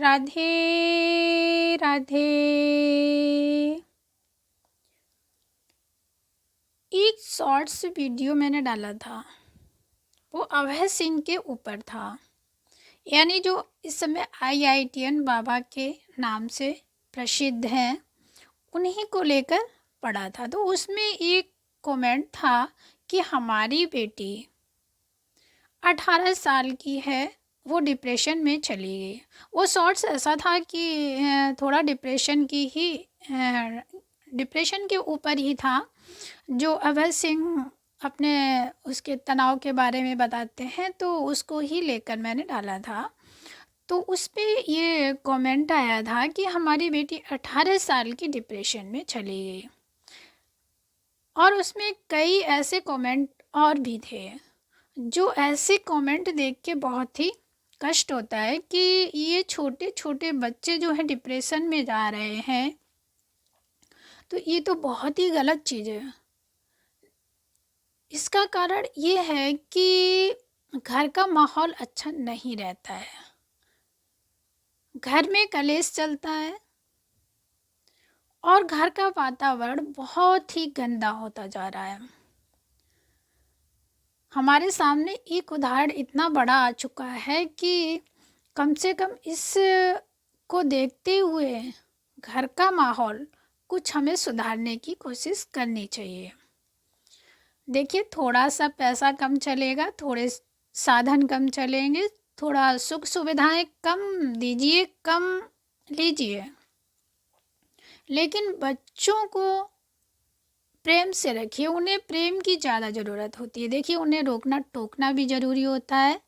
राधे राधे। एक shorts video मैंने डाला था, वो अभय सिंह के ऊपर था, यानी जो इस समय IITN बाबा के नाम से प्रसिद्ध हैं, उन्हीं को लेकर पड़ा था। तो उसमें एक कमेंट था कि हमारी बेटी 18 साल की है, वो डिप्रेशन में चली गई। वो शॉर्ट्स ऐसा था कि थोड़ा डिप्रेशन के ऊपर ही था, जो अभय सिंह अपने उसके तनाव के बारे में बताते हैं, तो उसको ही लेकर मैंने डाला था। तो उस पे ये कमेंट आया था कि हमारी बेटी 18 साल की डिप्रेशन में चली गई। और उसमें कई ऐसे कमेंट और भी थे, जो ऐसे कमेंट देख के बहुत ही कष्ट होता है कि ये छोटे छोटे बच्चे जो हैं डिप्रेशन में जा रहे हैं, तो ये तो बहुत ही गलत चीज़ है। इसका कारण ये है कि घर का माहौल अच्छा नहीं रहता है, घर में कलेश चलता है और घर का वातावरण बहुत ही गंदा होता जा रहा है। हमारे सामने एक उदाहरण इतना बड़ा आ चुका है कि कम से कम इस को देखते हुए घर का माहौल कुछ हमें सुधारने की कोशिश करनी चाहिए। देखिए, थोड़ा सा पैसा कम चलेगा, थोड़े साधन कम चलेंगे, थोड़ा सुख सुविधाएं कम दीजिए, कम लीजिए, लेकिन बच्चों को प्रेम से रखिए। उन्हें प्रेम की ज़्यादा ज़रूरत होती है। देखिए, उन्हें रोकना टोकना भी ज़रूरी होता है,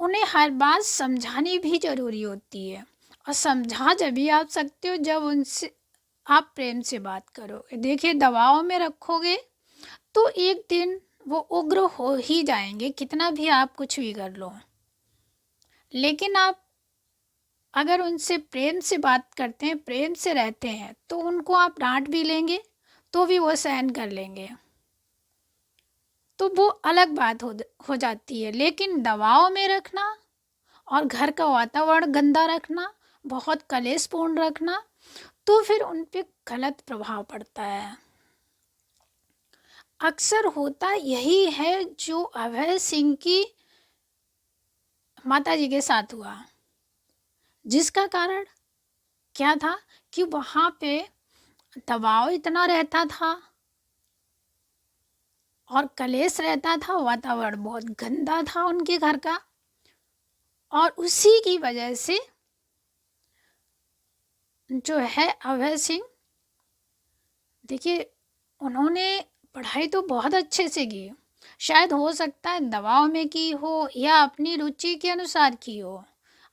उन्हें हर बात समझानी भी ज़रूरी होती है। और समझा जभी आप सकते हो जब उनसे आप प्रेम से बात करोगे। देखिए, दबाव में रखोगे तो एक दिन वो उग्र हो ही जाएंगे, कितना भी आप कुछ भी कर लो। लेकिन आप अगर उनसे प्रेम से बात करते हैं, प्रेम से रहते हैं, तो उनको आप डांट भी लेंगे तो भी वो सहन कर लेंगे, तो वो अलग बात हो जाती है। लेकिन दबाव में रखना और घर का वातावरण गंदा रखना, बहुत कलेशपूर्ण रखना, तो फिर उन पे गलत प्रभाव पड़ता है। अक्सर होता यही है जो अभय सिंह की माता जी के साथ हुआ, जिसका कारण क्या था कि वहाँ पे दबाव इतना रहता था और कलेश रहता था, वातावरण बहुत गंदा था उनके घर का, और उसी की वजह से जो है अभय सिंह, देखिए, उन्होंने पढ़ाई तो बहुत अच्छे से की, शायद हो सकता है दबाव में की हो या अपनी रुचि के अनुसार की हो,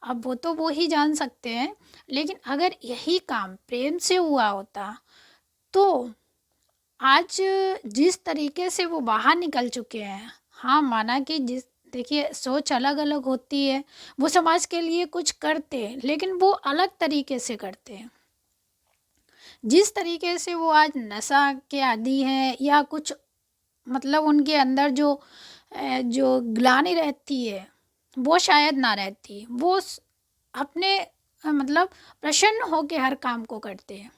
अब वो तो वो ही जान सकते हैं। लेकिन अगर यही काम प्रेम से हुआ होता तो आज जिस तरीके से वो बाहर निकल चुके हैं, हाँ, माना कि जिस देखिए सोच अलग अलग होती है, वो समाज के लिए कुछ करते हैं, लेकिन वो अलग तरीके से करते हैं। जिस तरीके से वो आज नशा के आदी हैं या कुछ, मतलब उनके अंदर जो ग्लानि रहती है वो शायद ना रहती, वो अपने मतलब प्रसन्न होकर हर काम को करते हैं।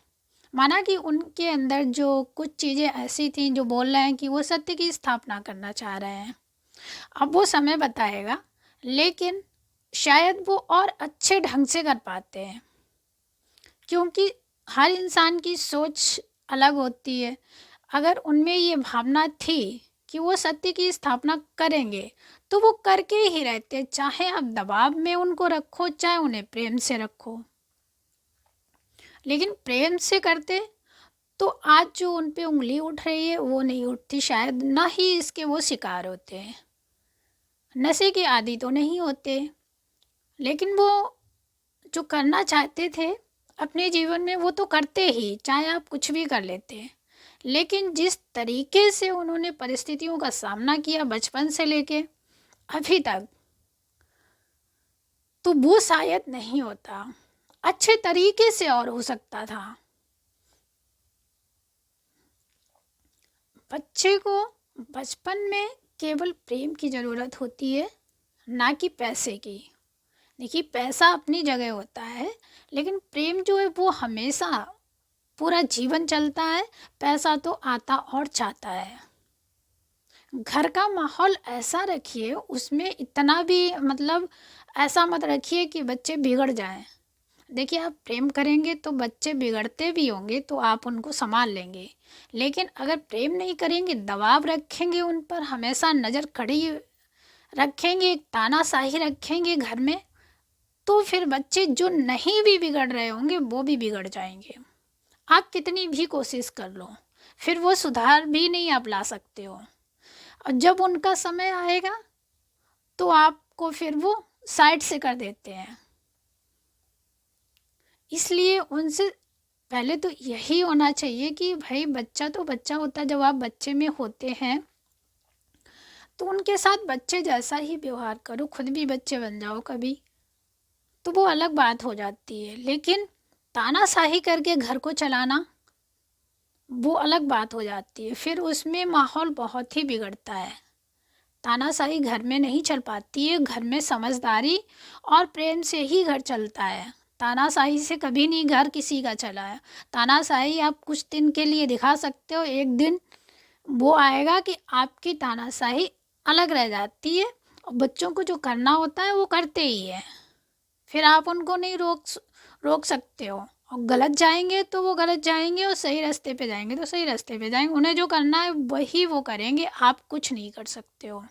माना कि उनके अंदर जो कुछ चीज़ें ऐसी थी जो बोल रहे हैं कि वो सत्य की स्थापना करना चाह रहे हैं, अब वो समय बताएगा, लेकिन शायद वो और अच्छे ढंग से कर पाते हैं, क्योंकि हर इंसान की सोच अलग होती है। अगर उनमें ये भावना थी कि वो सत्य की स्थापना करेंगे, तो वो करके ही रहते, चाहे आप दबाव में उनको रखो, चाहे उन्हें प्रेम से रखो। लेकिन प्रेम से करते तो आज जो उन पे उंगली उठ रही है वो नहीं उठती, शायद ना ही इसके वो शिकार होते हैं, नशे के आदी तो नहीं होते। लेकिन वो जो करना चाहते थे अपने जीवन में वो तो करते ही, चाहे आप कुछ भी कर लेते। लेकिन जिस तरीके से उन्होंने परिस्थितियों का सामना किया बचपन से लेके अभी तक, तो वो शायद नहीं होता, अच्छे तरीके से और हो सकता था। बच्चे को बचपन में केवल प्रेम की ज़रूरत होती है, ना कि पैसे की। देखिए पैसा अपनी जगह होता है, लेकिन प्रेम जो है वो हमेशा पूरा जीवन चलता है। पैसा तो आता और जाता है। घर का माहौल ऐसा रखिए, उसमें इतना भी मतलब ऐसा मत रखिए कि बच्चे बिगड़ जाएं। देखिए आप प्रेम करेंगे तो बच्चे बिगड़ते भी होंगे तो आप उनको संभाल लेंगे, लेकिन अगर प्रेम नहीं करेंगे, दबाव रखेंगे उन पर, हमेशा नज़र कड़ी रखेंगे, तानाशाही रखेंगे घर में, तो फिर बच्चे जो नहीं भी बिगड़ रहे होंगे वो भी बिगड़ जाएंगे। आप कितनी भी कोशिश कर लो, फिर वो सुधार भी नहीं आप ला सकते हो। और जब उनका समय आएगा तो आपको फिर वो साइड से कर देते हैं। इसलिए उनसे पहले तो यही होना चाहिए कि भाई बच्चा तो बच्चा होता है। जब आप बच्चे में होते हैं तो उनके साथ बच्चे जैसा ही व्यवहार करो, खुद भी बच्चे बन जाओ कभी, तो वो अलग बात हो जाती है। लेकिन तानाशाही करके घर को चलाना वो अलग बात हो जाती है, फिर उसमें माहौल बहुत ही बिगड़ता है। तानाशाही घर में नहीं चल पाती है, घर में समझदारी और प्रेम से ही घर चलता है। तानाशाही से कभी नहीं घर किसी का चला है। तानाशाही आप कुछ दिन के लिए दिखा सकते हो, एक दिन वो आएगा कि आपकी तानाशाही अलग रह जाती है और बच्चों को जो करना होता है वो करते ही है। फिर आप उनको नहीं रोक सकते हो। और गलत जाएंगे तो वो गलत जाएंगे और सही रास्ते पे जाएंगे तो सही रास्ते पे जाएंगे। उन्हें जो करना है वही वो करेंगे, आप कुछ नहीं कर सकते हो।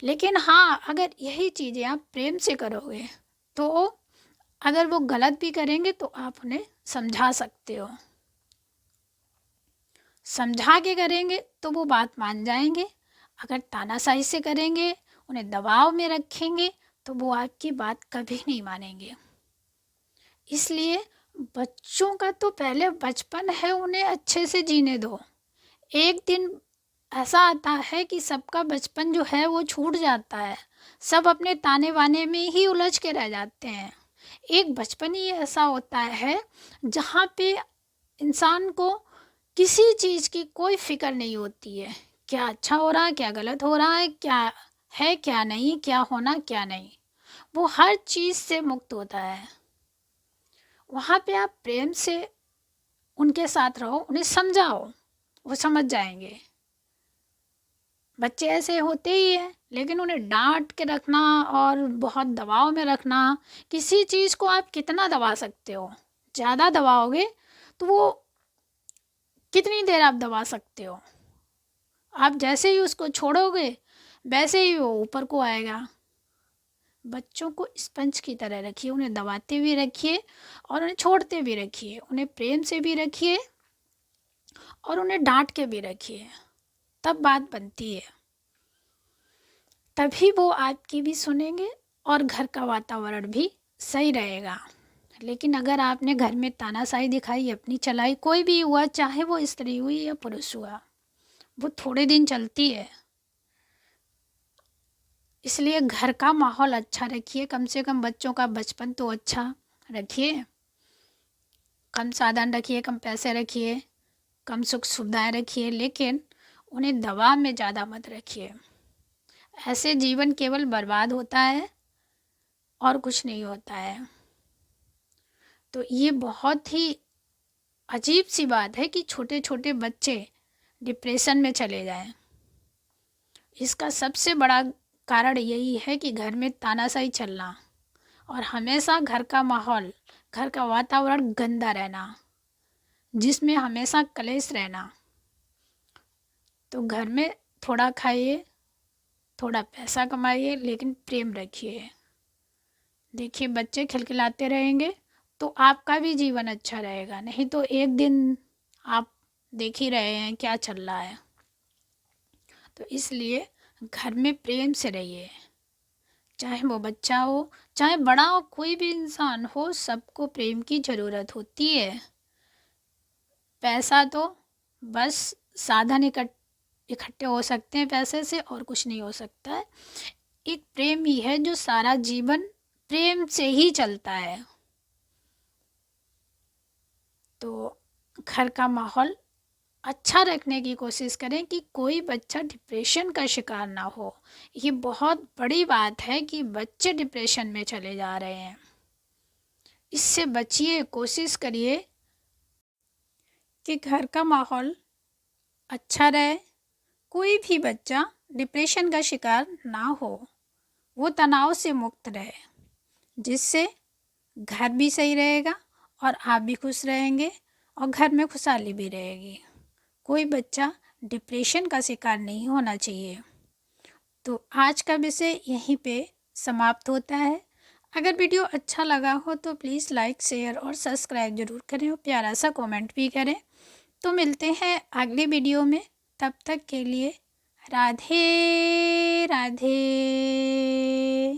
लेकिन हाँ, अगर यही चीज़ें आप प्रेम से करोगे तो अगर वो गलत भी करेंगे तो आप उन्हें समझा सकते हो। समझा के करेंगे तो वो बात मान जाएंगे। अगर तानाशाही से करेंगे, उन्हें दबाव में रखेंगे, तो वो आपकी बात कभी नहीं मानेंगे। इसलिए बच्चों का तो पहले बचपन है, उन्हें अच्छे से जीने दो। एक दिन ऐसा आता है कि सबका बचपन जो है वो छूट जाता है, सब अपने ताने बाने में ही उलझ के रह जाते हैं। एक बचपन ही ऐसा होता है जहाँ पे इंसान को किसी चीज़ की कोई फिक्र नहीं होती है, क्या अच्छा हो रहा है, क्या गलत हो रहा है क्या नहीं, क्या होना क्या नहीं, वो हर चीज़ से मुक्त होता है। वहाँ पे आप प्रेम से उनके साथ रहो, उन्हें समझाओ, वो समझ जाएंगे। बच्चे ऐसे होते ही हैं, लेकिन उन्हें डांट के रखना और बहुत दबाव में रखना, किसी चीज़ को आप कितना दबा सकते हो? ज़्यादा दबाओगे तो वो कितनी देर आप दबा सकते हो? आप जैसे ही उसको छोड़ोगे वैसे ही वो ऊपर को आएगा। बच्चों को स्पंज की तरह रखिए, उन्हें दबाते भी रखिए और उन्हें छोड़ते भी रखिए, उन्हें प्रेम से भी रखिए और उन्हें डांट के भी रखिए, तब बात बनती है। तभी वो आपकी भी सुनेंगे और घर का वातावरण भी सही रहेगा। लेकिन अगर आपने घर में तानाशाही दिखाई, अपनी चलाई, कोई भी हुआ, चाहे वो स्त्री हुई या पुरुष हुआ, वो थोड़े दिन चलती है। इसलिए घर का माहौल अच्छा रखिए, कम से कम बच्चों का बचपन तो अच्छा रखिए। कम साधन रखिए, कम पैसे रखिए, कम सुख सुविधाएं रखिए, लेकिन उन्हें दबाव में ज़्यादा मत रखिए। ऐसे जीवन केवल बर्बाद होता है और कुछ नहीं होता है। तो ये बहुत ही अजीब सी बात है कि छोटे छोटे बच्चे डिप्रेशन में चले जाएं। इसका सबसे बड़ा कारण यही है कि घर में तानाशाही चलना और हमेशा घर का माहौल, घर का वातावरण गंदा रहना, जिसमें हमेशा कलेश रहना। तो घर में थोड़ा खाइए, थोड़ा पैसा कमाइए, लेकिन प्रेम रखिए। देखिए बच्चे खिलखिलाते रहेंगे तो आपका भी जीवन अच्छा रहेगा, नहीं तो एक दिन आप देख ही रहे हैं क्या चल रहा है। तो इसलिए घर में प्रेम से रहिए, चाहे वो बच्चा हो चाहे बड़ा हो, कोई भी इंसान हो, सबको प्रेम की ज़रूरत होती है। पैसा तो बस साधन इकट्ठे हो सकते हैं पैसे से, और कुछ नहीं हो सकता है। एक प्रेम ही है जो सारा जीवन प्रेम से ही चलता है। तो घर का माहौल अच्छा रखने की कोशिश करें कि कोई बच्चा डिप्रेशन का शिकार ना हो। ये बहुत बड़ी बात है कि बच्चे डिप्रेशन में चले जा रहे हैं। इससे बचिए, कोशिश करिए कि घर का माहौल अच्छा रहे, कोई भी बच्चा डिप्रेशन का शिकार ना हो, वो तनाव से मुक्त रहे, जिससे घर भी सही रहेगा और आप भी खुश रहेंगे और घर में खुशहाली भी रहेगी। कोई बच्चा डिप्रेशन का शिकार नहीं होना चाहिए। तो आज का विषय यहीं पे समाप्त होता है। अगर वीडियो अच्छा लगा हो तो प्लीज़ लाइक, शेयर और सब्सक्राइब ज़रूर करें और प्यारा सा कमेंट भी करें। तो मिलते हैं अगले वीडियो में, तब तक के लिए राधे राधे।